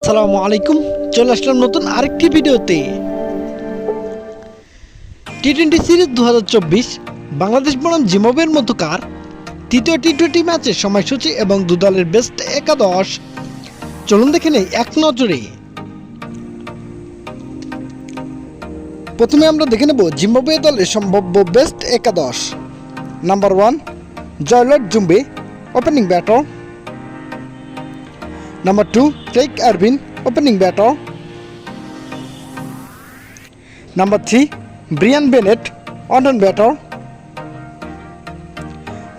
আসসালামু আলাইকুম, চলে আসলাম নতুন আরেকটি ভিডিওতে। টি-20 সিরিজ 2024 বাংলাদেশ বনাম জিম্বাবুয়ের মধ্যকার তৃতীয় টি-20 ম্যাচের সময়সূচি এবং দু দলের বেস্ট একাদশ চলুন দেখে নেই এক নজরে। প্রথমে আমরা দেখে নেব জিম্বাবুয়ে দলের সম্ভাব্য বেস্ট একাদশ। Number 1 Joylord Gumbie, opening batter. Number 2, Craig Ervin, opening batter. Number 3, Brian Bennett, on batter.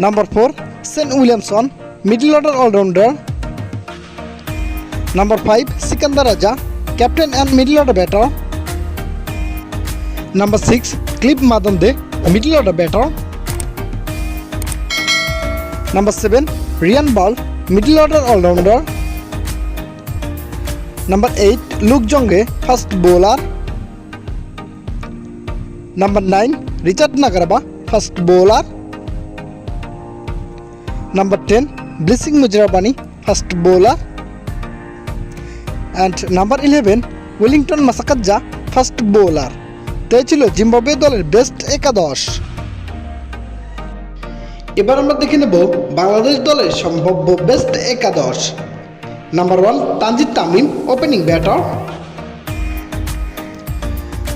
Number 4, Shane Williamson, middle order all-rounder. Number 5, Sikandar Raja, captain and middle order batter. Number 6, Cliff Madande, middle order batter. Number 7, Ryan Ball, middle order all-rounder. Number 8, Luke Jonge, first bowler. Number 9, Richard Nagaraba, first bowler. Number 10, Blessing Mujrabani, first bowler. And number 11, Wellington Masakadja, first bowler. তাই ছিল Zimbabwe দলের best একাদশ। এবার আমরা দেখে নেব বাংলাদেশ দলের সম্ভাব্য বেস্ট একাদশ। Number 1, Tanjit Tamim, opening batter.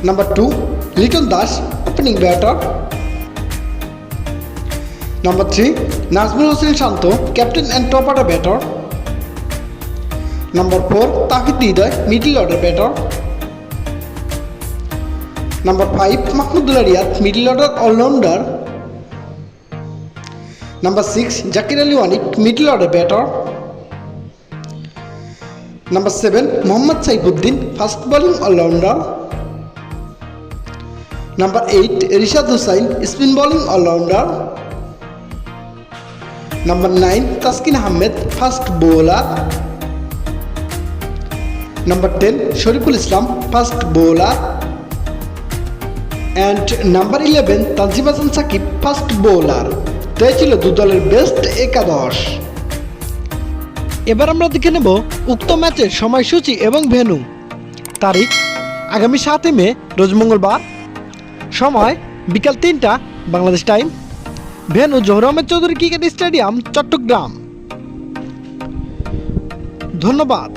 Number 2, Liton Das, opening batter. Number 3, Nazmul Hossain Shanto, captain and top order batter. Number 4, Tawhid Hridoy, middle order batter. Number 5, Mahmudullah Riyad, middle order all-rounder. Number 6, Zakir Ali Wanik, middle order batter. Number 7, Mohammad Saifuddin, fast bowling all-rounder. Number 8, Rishad Hussain, spin bowling all-rounder. Number 9, Taskin Ahmed, fast bowler. Number 10, Shariful Islam, fast bowler. And number 11, Tanzim Hasan Saqib, fast bowler. তাই ছিল দু দলের best একাদশ। এবার আমরা দেখে নেব উক্ত ম্যাচের সময়সূচি এবং ভেন্যু। তারিখ আগামী 7 মে, রোজ মঙ্গলবার। সময় বিকাল 3টা Bangladesh time. Venue Zahur Ahmed Chowdhury cricket stadium, Chattogram. ধন্যবাদ।